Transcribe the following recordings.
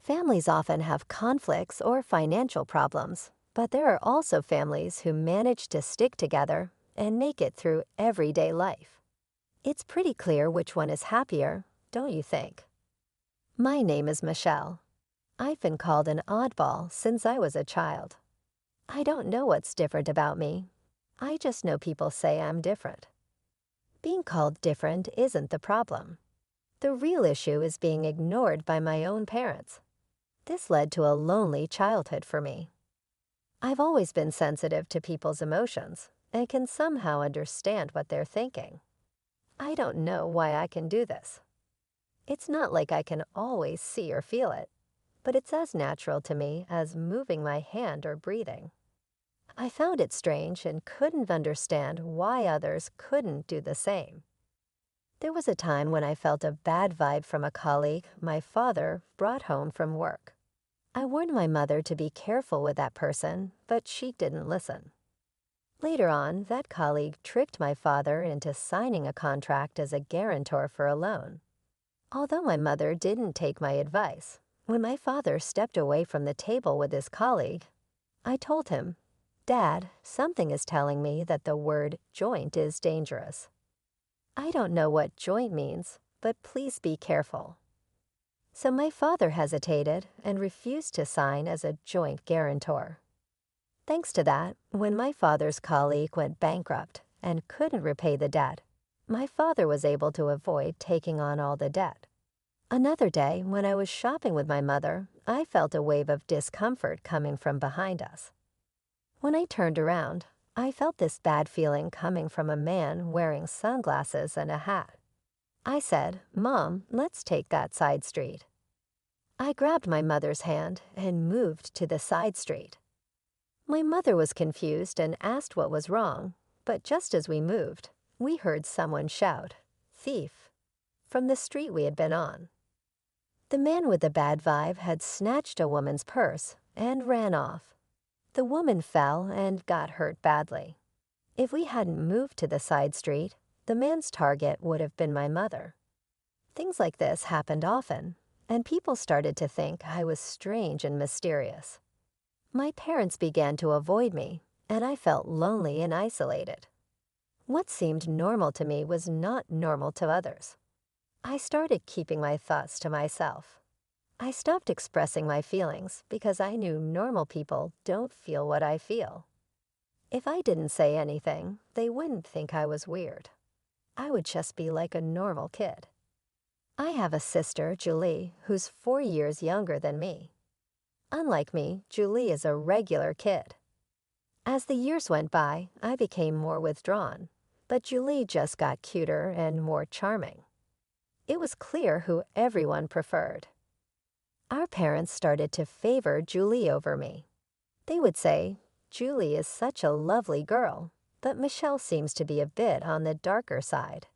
Families often have conflicts or financial problems, but there are also families who manage to stick together and make it through everyday life. It's pretty clear which one is happier, don't you think? My name is Michelle. I've been called an oddball since I was a child. I don't know what's different about me. I just know people say I'm different. Being called different isn't the problem. The real issue is being ignored by my own parents. This led to a lonely childhood for me. I've always been sensitive to people's emotions and can somehow understand what they're thinking. I don't know why I can do this. It's not like I can always see or feel it, but it's as natural to me as moving my hand or breathing. I found it strange and couldn't understand why others couldn't do the same. There was a time when I felt a bad vibe from a colleague my father brought home from work. I warned my mother to be careful with that person, but she didn't listen. Later on, that colleague tricked my father into signing a contract as a guarantor for a loan. Although my mother didn't take my advice, when my father stepped away from the table with his colleague, I told him, "Dad, something is telling me that the word joint is dangerous. I don't know what joint means, but please be careful." So my father hesitated and refused to sign as a joint guarantor. Thanks to that, when my father's colleague went bankrupt and couldn't repay the debt, my father was able to avoid taking on all the debt. Another day, when I was shopping with my mother, I felt a wave of discomfort coming from behind us. When I turned around, I felt this bad feeling coming from a man wearing sunglasses and a hat. I said, "Mom, let's take that side street." I grabbed my mother's hand and moved to the side street. My mother was confused and asked what was wrong, but just as we moved, we heard someone shout, "Thief," from the street we had been on. The man with the bad vibe had snatched a woman's purse and ran off. The woman fell and got hurt badly. If we hadn't moved to the side street, the man's target would have been my mother. Things like this happened often, and people started to think I was strange and mysterious. My parents began to avoid me, and I felt lonely and isolated. What seemed normal to me was not normal to others. I started keeping my thoughts to myself. I stopped expressing my feelings because I knew normal people don't feel what I feel. If I didn't say anything, they wouldn't think I was weird. I would just be like a normal kid. I have a sister, Julie, who's 4 years younger than me. Unlike me, Julie is a regular kid. As the years went by, I became more withdrawn, but Julie just got cuter and more charming. It was clear who everyone preferred. Our parents started to favor Julie over me. They would say, "Julie is such a lovely girl, but Michelle seems to be a bit on the darker side."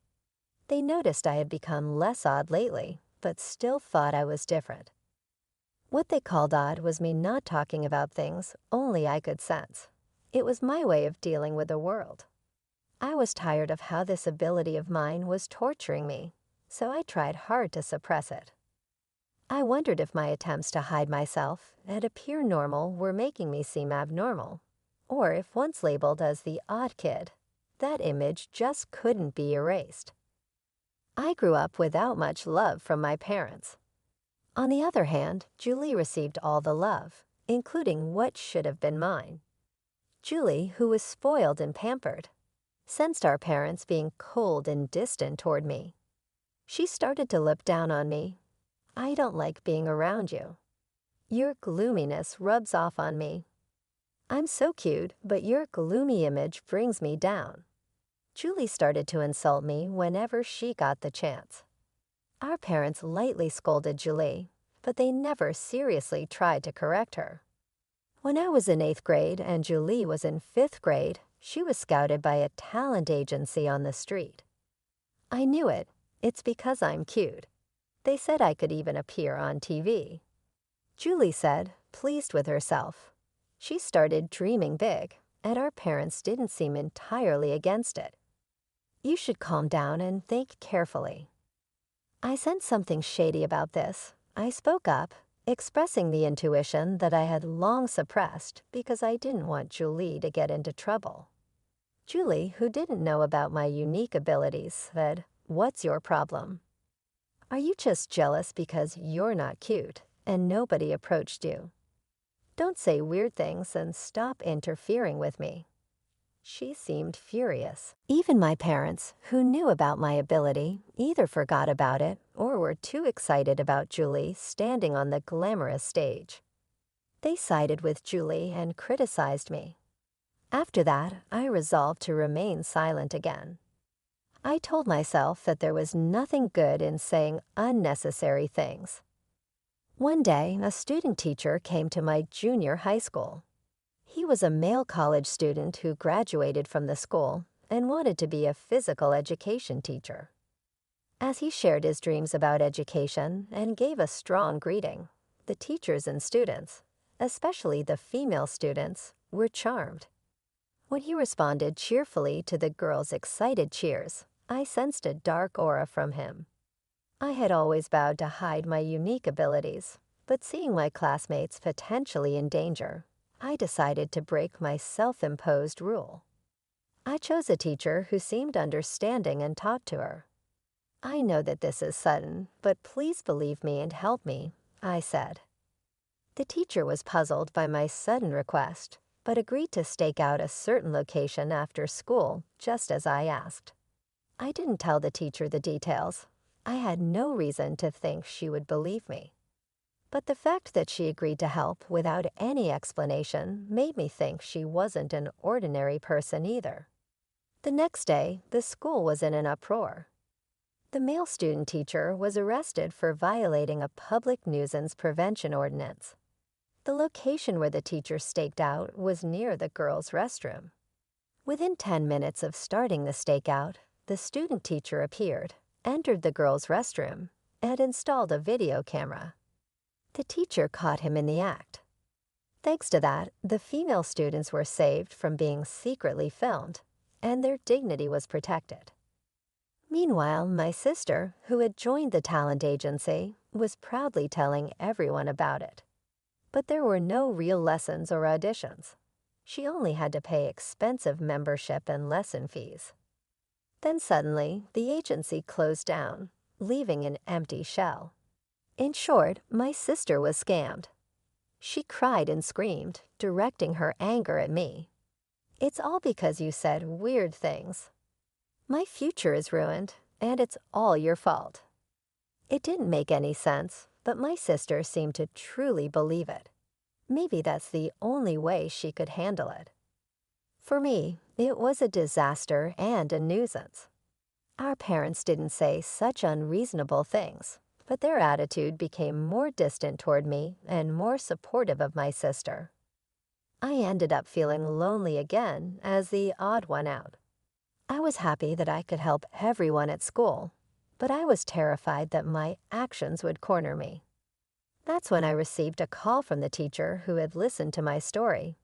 They noticed I had become less odd lately, but still thought I was different. What they called odd was me not talking about things only I could sense. It was my way of dealing with the world. I was tired of how this ability of mine was torturing me, so I tried hard to suppress it. I wondered if my attempts to hide myself and appear normal were making me seem abnormal, or if once labeled as the odd kid, that image just couldn't be erased. I grew up without much love from my parents. On the other hand, Julie received all the love, including what should have been mine. Julie, who was spoiled and pampered, sensed our parents being cold and distant toward me. She started to look down on me. "I don't like being around you. Your gloominess rubs off on me. I'm so cute, but your gloomy image brings me down." Julie started to insult me whenever she got the chance. Our parents lightly scolded Julie, but they never seriously tried to correct her. When I was in 8th grade and Julie was in 5th grade, she was scouted by a talent agency on the street. I knew it. It's because I'm cute. They said I could even appear on TV. Julie said, pleased with herself. She started dreaming big, and our parents didn't seem entirely against it. "You should calm down and think carefully." I sensed something shady about this. I spoke up, expressing the intuition that I had long suppressed because I didn't want Julie to get into trouble. Julie, who didn't know about my unique abilities, said, "What's your problem? Are you just jealous because you're not cute and nobody approached you? Don't say weird things and stop interfering with me." She seemed furious. Even my parents, who knew about my ability, either forgot about it or were too excited about Julie standing on the glamorous stage. They sided with Julie and criticized me. After that, I resolved to remain silent again. I told myself that there was nothing good in saying unnecessary things. One day, a student teacher came to my junior high school. He was a male college student who graduated from the school and wanted to be a physical education teacher. As he shared his dreams about education and gave a strong greeting, the teachers and students, especially the female students, were charmed. When he responded cheerfully to the girls' excited cheers, I sensed a dark aura from him. I had always vowed to hide my unique abilities, but seeing my classmates potentially in danger, I decided to break my self-imposed rule. I chose a teacher who seemed understanding and talked to her. "I know that this is sudden, but please believe me and help me," I said. The teacher was puzzled by my sudden request, but agreed to stake out a certain location after school, just as I asked. I didn't tell the teacher the details. I had no reason to think she would believe me. But the fact that she agreed to help without any explanation made me think she wasn't an ordinary person either. The next day, the school was in an uproar. The male student teacher was arrested for violating a public nuisance prevention ordinance. The location where the teacher staked out was near the girls' restroom. Within 10 minutes of starting the stakeout, the student teacher appeared, entered the girls' restroom, and installed a video camera. The teacher caught him in the act. Thanks to that, the female students were saved from being secretly filmed, and their dignity was protected. Meanwhile, my sister, who had joined the talent agency, was proudly telling everyone about it. But there were no real lessons or auditions. She only had to pay expensive membership and lesson fees. Then suddenly, the agency closed down, leaving an empty shell. In short, my sister was scammed. She cried and screamed, directing her anger at me. "It's all because you said weird things. My future is ruined, and it's all your fault." It didn't make any sense, but my sister seemed to truly believe it. Maybe that's the only way she could handle it. For me, it was a disaster and a nuisance. Our parents didn't say such unreasonable things, but their attitude became more distant toward me and more supportive of my sister. I ended up feeling lonely again as the odd one out. I was happy that I could help everyone at school, but I was terrified that my actions would corner me. That's when I received a call from the teacher who had listened to my story,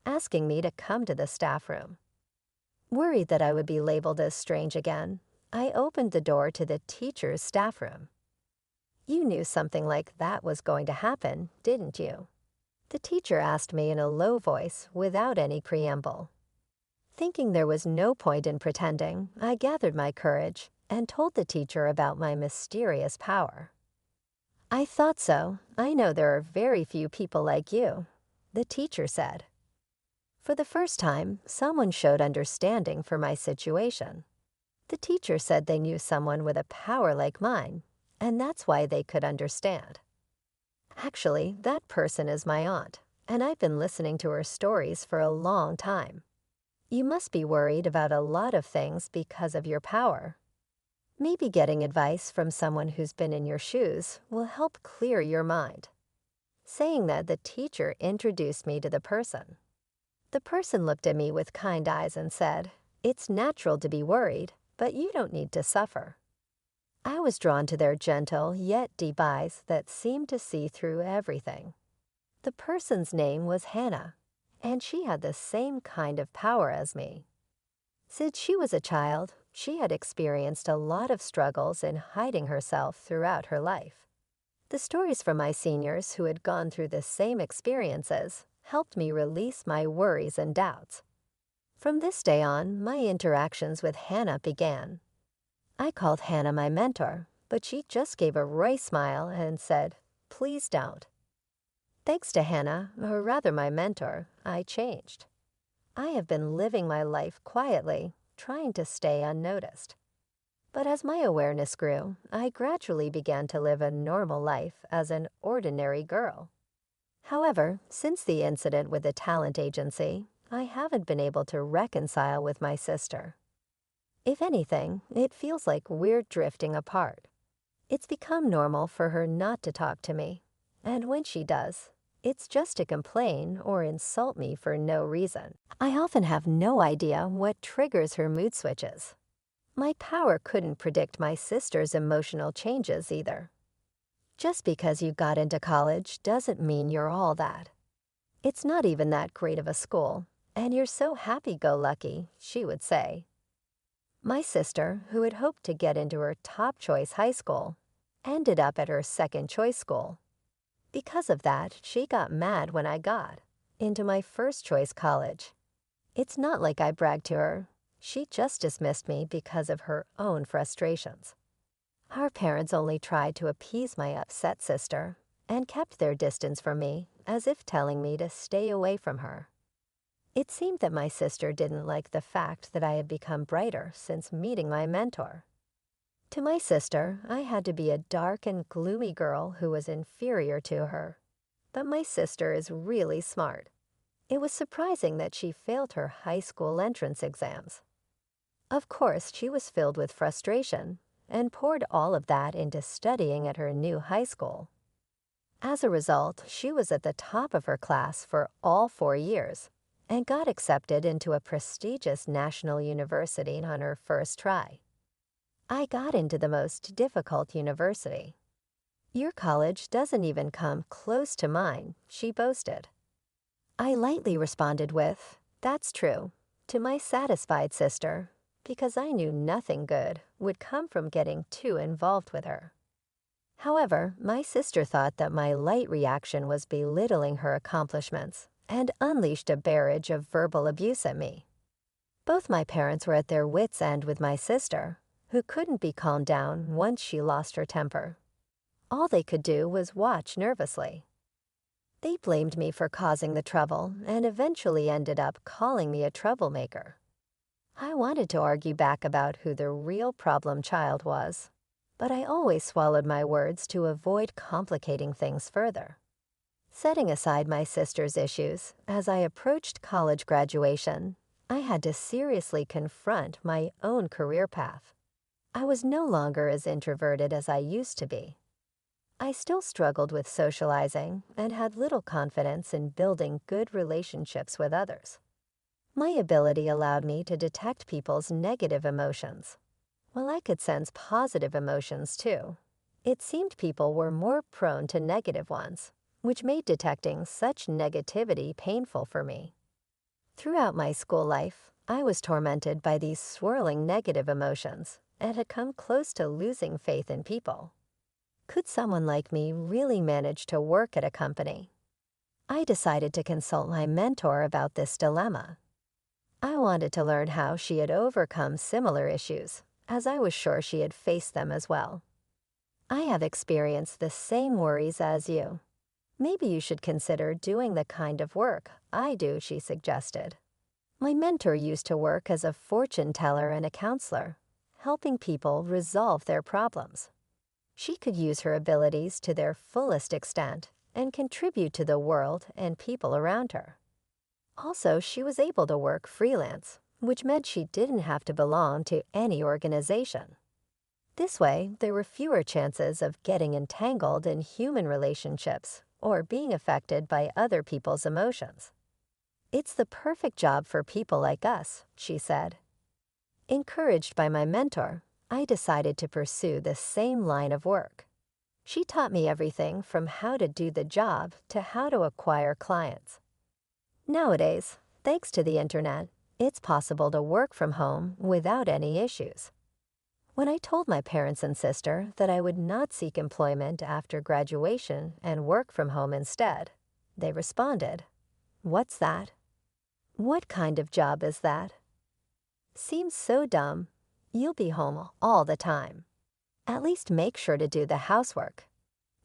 asking me to come to the staff room. Worried that I would be labeled as strange again, I opened the door to the teacher's staff room. "You knew something like that was going to happen, didn't you?" The teacher asked me in a low voice without any preamble. Thinking there was no point in pretending, I gathered my courage and told the teacher about my mysterious power. "I thought so. I know there are very few people like you," the teacher said. For the first time, someone showed understanding for my situation. The teacher said they knew someone with a power like mine, and that's why they could understand. Actually, that person is my aunt, and I've been listening to her stories for a long time. You must be worried about a lot of things because of your power. Maybe getting advice from someone who's been in your shoes will help clear your mind." Saying that, the teacher introduced me to the person. The person looked at me with kind eyes and said, "It's natural to be worried, but you don't need to suffer." I was drawn to their gentle yet deep eyes that seemed to see through everything. The person's name was Hannah, and she had the same kind of power as me. Since she was a child, she had experienced a lot of struggles in hiding herself throughout her life. The The stories from my seniors who had gone through the same experiences helped me release my worries and doubts. From this day on, my interactions with Hannah began. I called Hannah my mentor, but she just gave a wry smile and said, "Please don't." Thanks to Hannah, or rather my mentor, I changed. I have been living my life quietly, trying to stay unnoticed. But as my awareness grew, I gradually began to live a normal life as an ordinary girl. However, since the incident with the talent agency, I haven't been able to reconcile with my sister. If anything, it feels like we're drifting apart. It's become normal for her not to talk to me, and when she does, it's just to complain or insult me for no reason. I often have no idea what triggers her mood switches. My power couldn't predict my sister's emotional changes either. Just because you got into college doesn't mean you're all that. It's not even that great of a school, and you're so happy-go-lucky, she would say. My sister, who had hoped to get into her top choice high school, ended up at her second choice school. Because of that, she got mad when I got into my first choice college. It's not like I bragged to her. She just dismissed me because of her own frustrations. Our parents only tried to appease my upset sister and kept their distance from me, as if telling me to stay away from her. It seemed that my sister didn't like the fact that I had become brighter since meeting my mentor. To my sister, I had to be a dark and gloomy girl who was inferior to her. But my sister is really smart. It was surprising that she failed her high school entrance exams. Of course, she was filled with frustration and poured all of that into studying at her new high school. As a result, she was at the top of her class for all 4 years and got accepted into a prestigious national university on her first try. I got into the most difficult university. "Your college doesn't even come close to mine," she boasted. I lightly responded with, "That's true," to my satisfied sister, because I knew nothing good would come from getting too involved with her. However, my sister thought that my light reaction was belittling her accomplishments and unleashed a barrage of verbal abuse at me. Both my parents were at their wits' end with my sister, who couldn't be calmed down once she lost her temper. All they could do was watch nervously. They blamed me for causing the trouble and eventually ended up calling me a troublemaker. I wanted to argue back about who the real problem child was, but I always swallowed my words to avoid complicating things further. Setting aside my sister's issues, as I approached college graduation, I had to seriously confront my own career path. I was no longer as introverted as I used to be. I still struggled with socializing and had little confidence in building good relationships with others. My ability allowed me to detect people's negative emotions. While I could sense positive emotions too, it seemed people were more prone to negative ones, which made detecting such negativity painful for me. Throughout my school life, I was tormented by these swirling negative emotions and had come close to losing faith in people. Could someone like me really manage to work at a company? I decided to consult my mentor about this dilemma. I wanted to learn how she had overcome similar issues, as I was sure she had faced them as well. I have experienced the same worries as you. Maybe you should consider doing the kind of work I do, she suggested. My mentor used to work as a fortune teller and a counselor, helping people resolve their problems. She could use her abilities to their fullest extent and contribute to the world and people around her. Also, she was able to work freelance, which meant she didn't have to belong to any organization. This way, there were fewer chances of getting entangled in human relationships or being affected by other people's emotions. "It's the perfect job for people like us," she said. Encouraged by my mentor, I decided to pursue the same line of work. She taught me everything from how to do the job to how to acquire clients. Nowadays, thanks to the internet, it's possible to work from home without any issues. When I told my parents and sister that I would not seek employment after graduation and work from home instead, they responded, "What's that? What kind of job is that? Seems so dumb. You'll be home all the time. At least make sure to do the housework.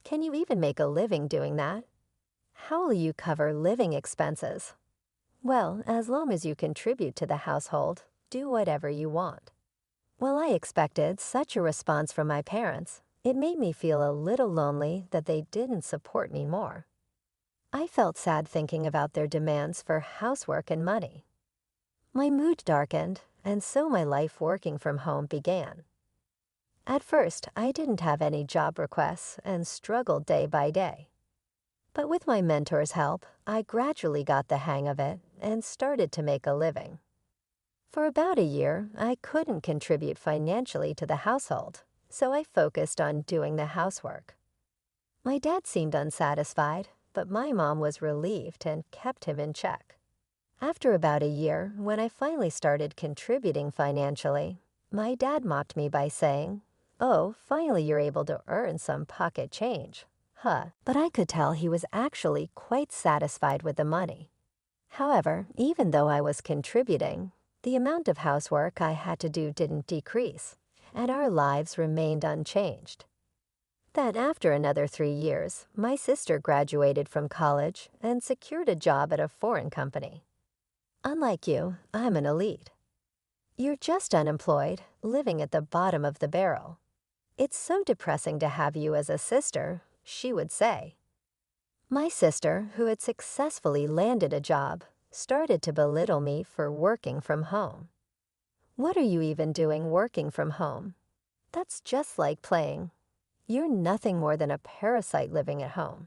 Can you even make a living doing that? How will you cover living expenses? Well, as long as you contribute to the household, do whatever you want." While I expected such a response from my parents, it made me feel a little lonely that they didn't support me more. I felt sad thinking about their demands for housework and money. My mood darkened, and so my life working from home began. At first, I didn't have any job requests and struggled day by day. But with my mentor's help, I gradually got the hang of it and started to make a living. For about a year, I couldn't contribute financially to the household, so I focused on doing the housework. My dad seemed unsatisfied, but my mom was relieved and kept him in check. After about a year, when I finally started contributing financially, my dad mocked me by saying, "Oh, finally you're able to earn some pocket change. Huh." But I could tell he was actually quite satisfied with the money. However, even though I was contributing, the amount of housework I had to do didn't decrease, and our lives remained unchanged. Then, after another 3 years, my sister graduated from college and secured a job at a foreign company. Unlike you, I'm an elite. You're just unemployed, living at the bottom of the barrel. It's so depressing to have you as a sister, she would say. My sister, who had successfully landed a job, started to belittle me for working from home. "What are you even doing working from home? That's just like playing. You're nothing more than a parasite living at home."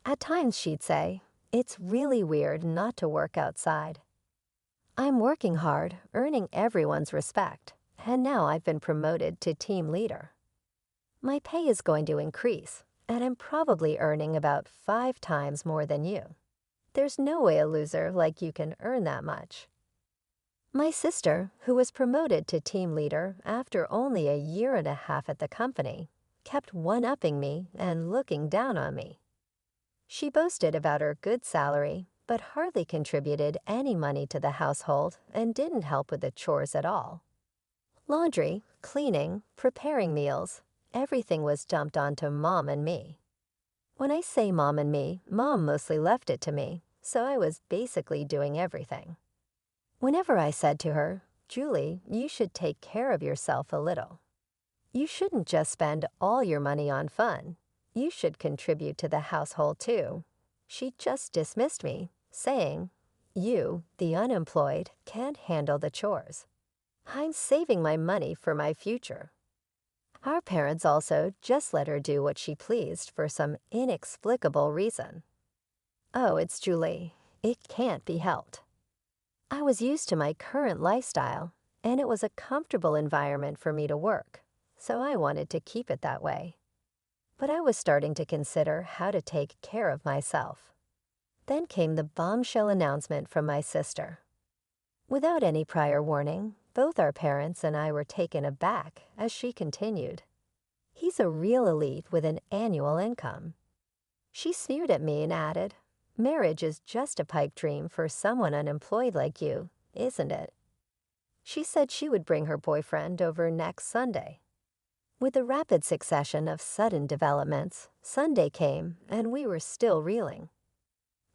At times she'd say, "It's really weird not to work outside. I'm working hard, earning everyone's respect, and now I've been promoted to team leader. My pay is going to increase, and I'm probably earning about 5 times more than you. There's no way a loser like you can earn that much." My sister, who was promoted to team leader after only a year and a half at the company, kept one-upping me and looking down on me. She boasted about her good salary, but hardly contributed any money to the household and didn't help with the chores at all. Laundry, cleaning, preparing meals, everything was dumped onto Mom and me. When I say Mom and me, Mom mostly left it to me, so I was basically doing everything. Whenever I said to her, "Julie, you should take care of yourself a little. You shouldn't just spend all your money on fun. You should contribute to the household too," she just dismissed me, saying, "You, the unemployed, can't handle the chores. I'm saving my money for my future." Our parents also just let her do what she pleased for some inexplicable reason. Oh, it's Julie. It can't be helped. I was used to my current lifestyle, and it was a comfortable environment for me to work, so I wanted to keep it that way. But I was starting to consider how to take care of myself. Then came the bombshell announcement from my sister. Without any prior warning, both our parents and I were taken aback as she continued, "He's a real elite with an annual income." She sneered at me and added, "Marriage is just a pipe dream for someone unemployed like you, isn't it?" She said she would bring her boyfriend over next Sunday. With the rapid succession of sudden developments, Sunday came and we were still reeling.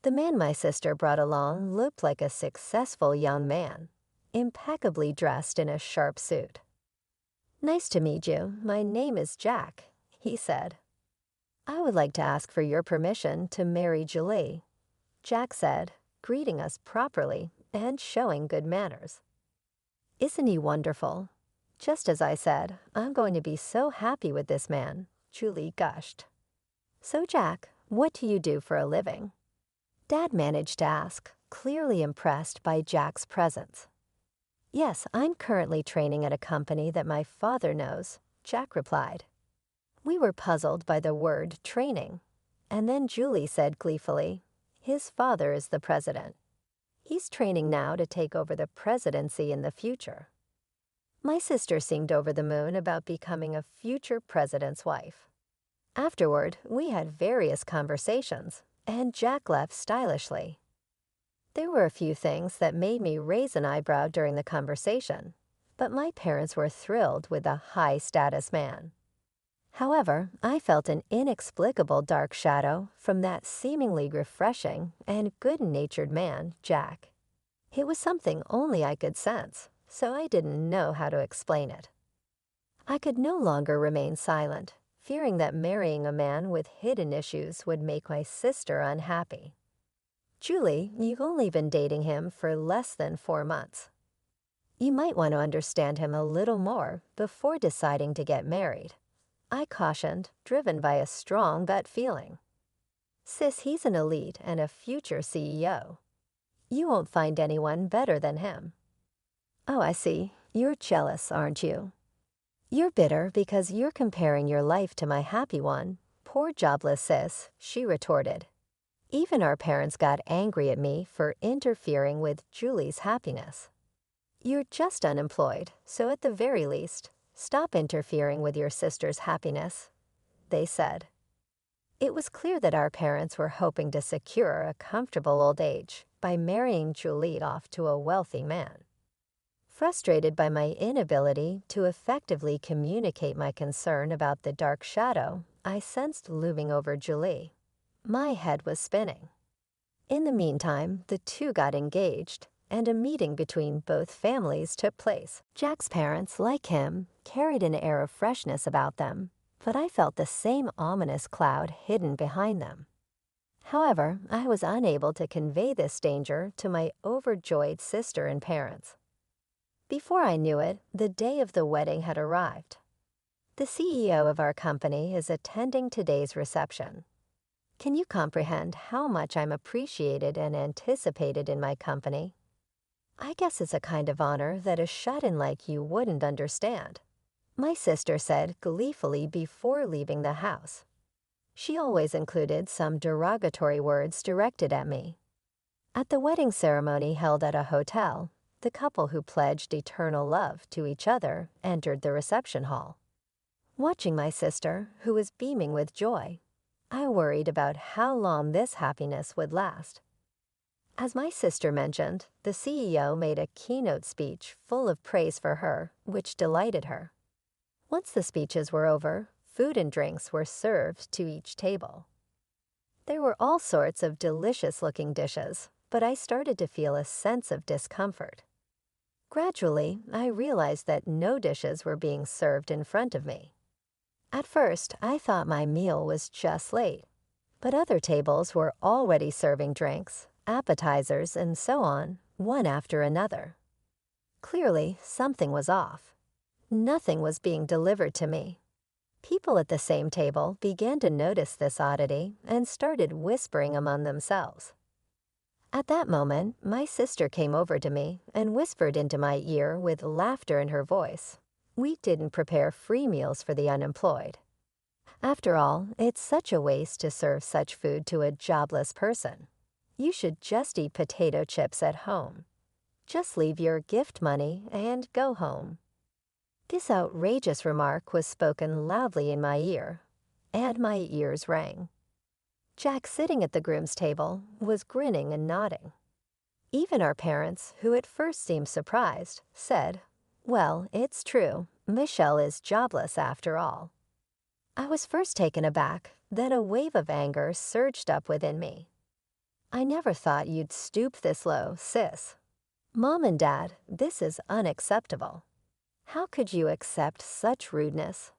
The man my sister brought along looked like a successful young man, impeccably dressed in a sharp suit. "Nice to meet you. My name is Jack," he said. "I would like to ask for your permission to marry Julie," Jack said, greeting us properly and showing good manners. "Isn't he wonderful? Just as I said, I'm going to be so happy with this man," Julie gushed. "So Jack, what do you do for a living?" Dad managed to ask, clearly impressed by Jack's presence. "Yes, I'm currently training at a company that my father knows," Jack replied. We were puzzled by the word training, and then Julie said gleefully, "His father is the president. He's training now to take over the presidency in the future." My sister seemed over the moon about becoming a future president's wife. Afterward, we had various conversations, and Jack left stylishly. There were a few things that made me raise an eyebrow during the conversation, but my parents were thrilled with the high-status man. However, I felt an inexplicable dark shadow from that seemingly refreshing and good-natured man, Jack. It was something only I could sense, so I didn't know how to explain it. I could no longer remain silent, fearing that marrying a man with hidden issues would make my sister unhappy. Julie, you've only been dating him for less than 4 months. You might want to understand him a little more before deciding to get married, I cautioned, driven by a strong gut feeling. Sis, he's an elite and a future CEO. You won't find anyone better than him. Oh, I see. You're jealous, aren't you? You're bitter because you're comparing your life to my happy one. Poor jobless sis, she retorted. Even our parents got angry at me for interfering with Julie's happiness. You're just unemployed, so at the very least, stop interfering with your sister's happiness, they said. It was clear that our parents were hoping to secure a comfortable old age by marrying Julie off to a wealthy man. Frustrated by my inability to effectively communicate my concern about the dark shadow I sensed looming over Julie, my head was spinning. In the meantime, the two got engaged, and a meeting between both families took place. Jack's parents, like him, carried an air of freshness about them, but I felt the same ominous cloud hidden behind them. However, I was unable to convey this danger to my overjoyed sister and parents. Before I knew it, the day of the wedding had arrived. The CEO of our company is attending today's reception. Can you comprehend how much I'm appreciated and anticipated in my company? I guess it's a kind of honor that a shut-in like you wouldn't understand, my sister said gleefully before leaving the house. She always included some derogatory words directed at me. At the wedding ceremony held at a hotel, the couple who pledged eternal love to each other entered the reception hall. Watching my sister, who was beaming with joy, I worried about how long this happiness would last. As my sister mentioned, the CEO made a keynote speech full of praise for her, which delighted her. Once the speeches were over, food and drinks were served to each table. There were all sorts of delicious-looking dishes, but I started to feel a sense of discomfort. Gradually, I realized that no dishes were being served in front of me. At first, I thought my meal was just late, but other tables were already serving drinks, appetizers, and so on, one after another. Clearly, something was off. Nothing was being delivered to me. People at the same table began to notice this oddity and started whispering among themselves. At that moment, my sister came over to me and whispered into my ear with laughter in her voice, "We didn't prepare free meals for the unemployed. After all, it's such a waste to serve such food to a jobless person. You should just eat potato chips at home. Just leave your gift money and go home." This outrageous remark was spoken loudly in my ear, and my ears rang. Jack, sitting at the groom's table, was grinning and nodding. Even our parents, who at first seemed surprised, said, "Well, it's true. Michelle is jobless after all." I was first taken aback, then a wave of anger surged up within me. "I never thought you'd stoop this low, sis. Mom and Dad, this is unacceptable. How could you accept such rudeness?"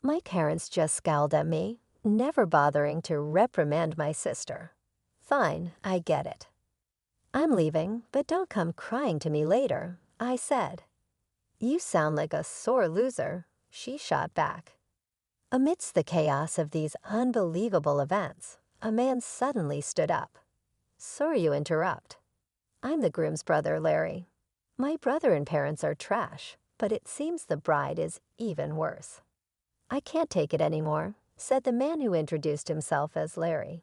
My parents just scowled at me, never bothering to reprimand my sister. "Fine, I get it. I'm leaving, but don't come crying to me later," I said. "You sound like a sore loser," she shot back. Amidst the chaos of these unbelievable events, a man suddenly stood up. "Sorry you interrupt. I'm the groom's brother, Larry. My brother and parents are trash, but it seems the bride is even worse." "I can't take it anymore," said the man who introduced himself as Larry.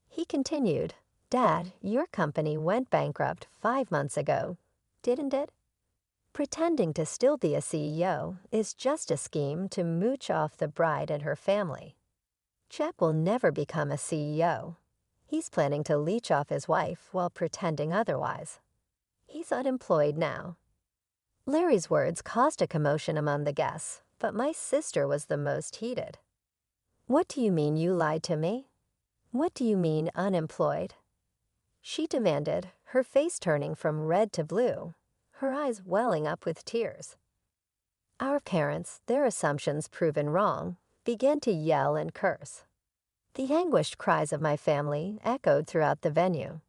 He continued, "Dad, your company went bankrupt 5 months ago, didn't it?" Pretending to still be a CEO is just a scheme to mooch off the bride and her family. Jack will never become a CEO. He's planning to leech off his wife while pretending otherwise. He's unemployed now. Larry's words caused a commotion among the guests, but my sister was the most heated. "What do you mean you lied to me? What do you mean unemployed?" She demanded, her face turning from red to blue, her eyes welling up with tears. Our parents, their assumptions proven wrong, began to yell and curse. The anguished cries of my family echoed throughout the venue.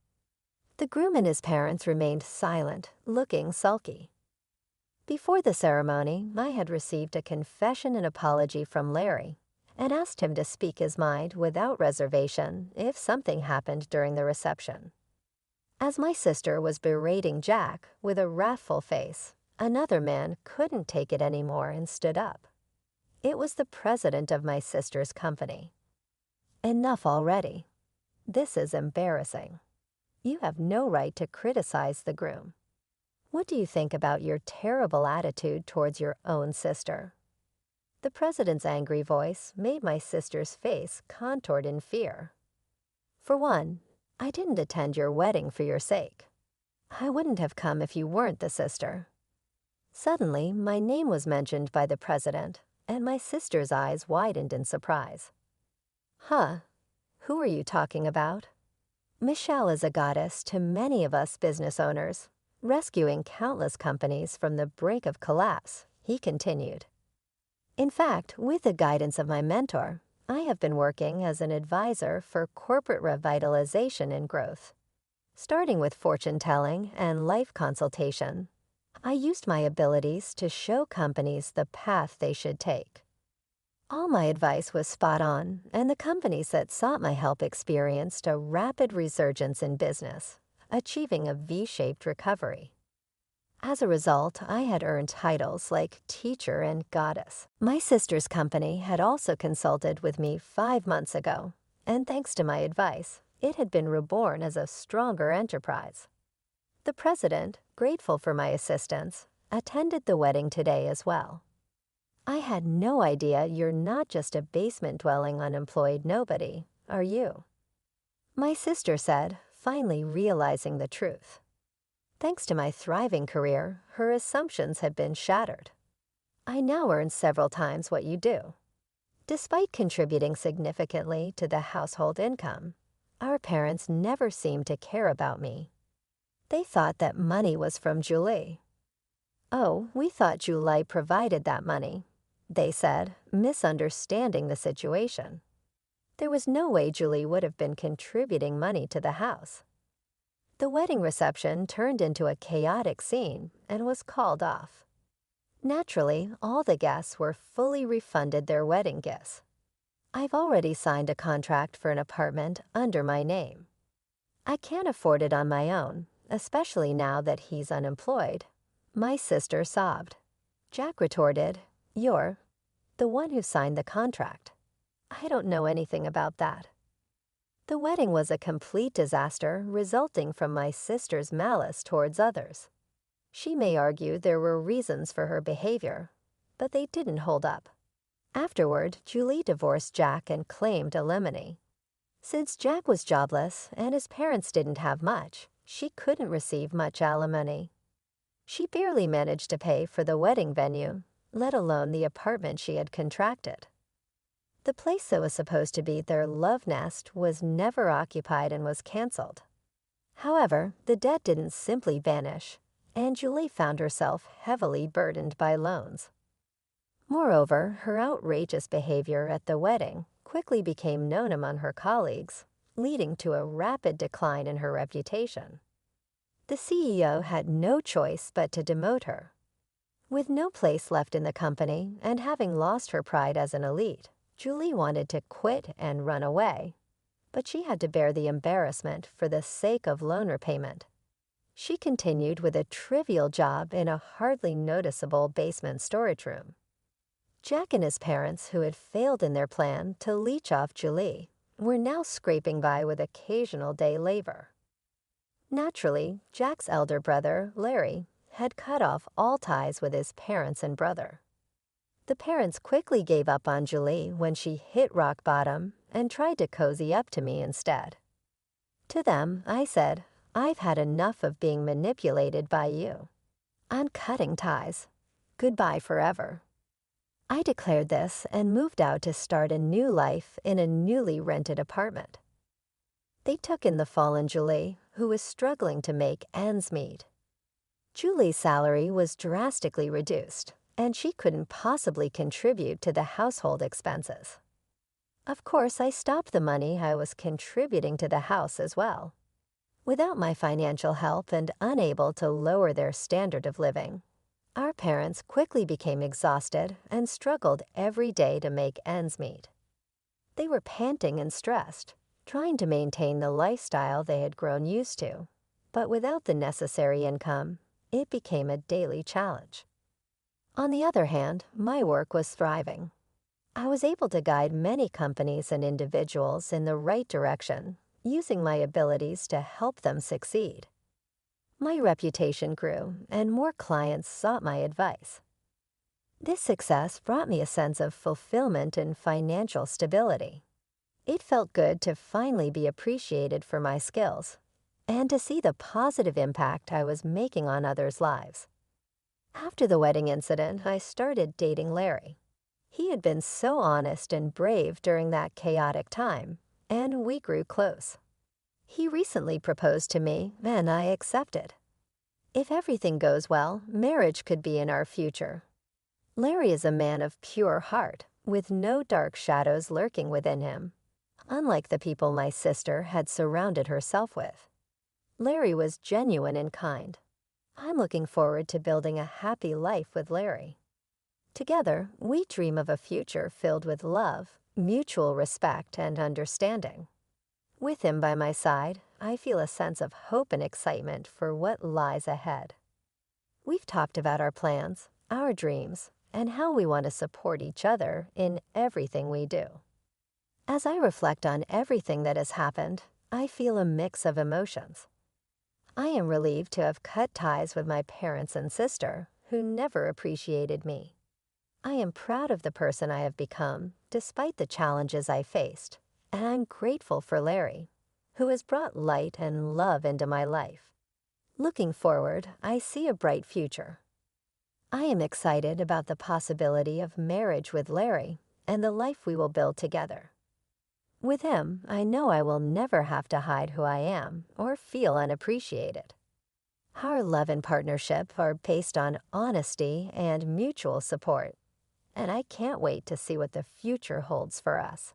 The groom and his parents remained silent, looking sulky. Before the ceremony, I had received a confession and apology from Larry and asked him to speak his mind without reservation if something happened during the reception. As my sister was berating Jack with a wrathful face, another man couldn't take it anymore and stood up. It was the president of my sister's company. "Enough already. This is embarrassing. You have no right to criticize the groom. What do you think about your terrible attitude towards your own sister?" The president's angry voice made my sister's face contoured in fear. "For one, I didn't attend your wedding for your sake. I wouldn't have come if you weren't the sister." Suddenly, my name was mentioned by the president, and my sister's eyes widened in surprise. "Huh, who are you talking about?" "Michelle is a goddess to many of us business owners, rescuing countless companies from the brink of collapse," he continued. "In fact, with the guidance of my mentor, I have been working as an advisor for corporate revitalization and growth. Starting with fortune-telling and life consultation, I used my abilities to show companies the path they should take. All my advice was spot on, and the companies that sought my help experienced a rapid resurgence in business, achieving a V-shaped recovery. As a result, I had earned titles like teacher and goddess. My sister's company had also consulted with me 5 months ago, and thanks to my advice, it had been reborn as a stronger enterprise. The president, grateful for my assistance, attended the wedding today as well. I had no idea you're not just a basement-dwelling unemployed nobody, are you?" My sister said, finally realizing the truth. Thanks to my thriving career, her assumptions had been shattered. "I now earn several times what you do." Despite contributing significantly to the household income, our parents never seemed to care about me. They thought that money was from Julie. "Oh, we thought Julie provided that money," they said, misunderstanding the situation. There was no way Julie would have been contributing money to the house. The wedding reception turned into a chaotic scene and was called off. Naturally, all the guests were fully refunded their wedding gifts. I've already signed a contract for an apartment under my name. I can't afford it on my own, especially now that he's unemployed. My sister sobbed. Jack retorted, "You're the one who signed the contract. I don't know anything about that." The wedding was a complete disaster resulting from my sister's malice towards others. She may argue there were reasons for her behavior, but they didn't hold up. Afterward, Julie divorced Jack and claimed alimony. Since Jack was jobless and his parents didn't have much, she couldn't receive much alimony. She barely managed to pay for the wedding venue, let alone the apartment she had contracted. The place that was supposed to be their love nest was never occupied and was canceled. However, the debt didn't simply vanish, and Julie found herself heavily burdened by loans. Moreover, her outrageous behavior at the wedding quickly became known among her colleagues, leading to a rapid decline in her reputation. The CEO had no choice but to demote her. With no place left in the company and having lost her pride as an elite, Julie wanted to quit and run away, but she had to bear the embarrassment for the sake of loan repayment. She continued with a trivial job in a hardly noticeable basement storage room. Jack and his parents, who had failed in their plan to leech off Julie, were now scraping by with occasional day labor. Naturally, Jack's elder brother, Larry, had cut off all ties with his parents and brother. The parents quickly gave up on Julie when she hit rock bottom and tried to cozy up to me instead. To them, I said, "I've had enough of being manipulated by you. I'm cutting ties. Goodbye forever." I declared this and moved out to start a new life in a newly rented apartment. They took in the fallen Julie, who was struggling to make ends meet. Julie's salary was drastically reduced, and she couldn't possibly contribute to the household expenses. Of course, I stopped the money I was contributing to the house as well. Without my financial help and unable to lower their standard of living, our parents quickly became exhausted and struggled every day to make ends meet. They were panting and stressed, trying to maintain the lifestyle they had grown used to, but without the necessary income, it became a daily challenge. On the other hand, my work was thriving. I was able to guide many companies and individuals in the right direction, using my abilities to help them succeed. My reputation grew, and more clients sought my advice. This success brought me a sense of fulfillment and financial stability. It felt good to finally be appreciated for my skills, and to see the positive impact I was making on others' lives. After the wedding incident, I started dating Larry. He had been so honest and brave during that chaotic time, and we grew close. He recently proposed to me, and I accepted. If everything goes well, marriage could be in our future. Larry is a man of pure heart, with no dark shadows lurking within him, unlike the people my sister had surrounded herself with. Larry was genuine and kind. I'm looking forward to building a happy life with Larry. Together, we dream of a future filled with love, mutual respect, and understanding. With him by my side, I feel a sense of hope and excitement for what lies ahead. We've talked about our plans, our dreams, and how we want to support each other in everything we do. As I reflect on everything that has happened, I feel a mix of emotions. I am relieved to have cut ties with my parents and sister, who never appreciated me. I am proud of the person I have become, despite the challenges I faced, and I'm grateful for Larry, who has brought light and love into my life. Looking forward, I see a bright future. I am excited about the possibility of marriage with Larry and the life we will build together. With him, I know I will never have to hide who I am or feel unappreciated. Our love and partnership are based on honesty and mutual support, and I can't wait to see what the future holds for us.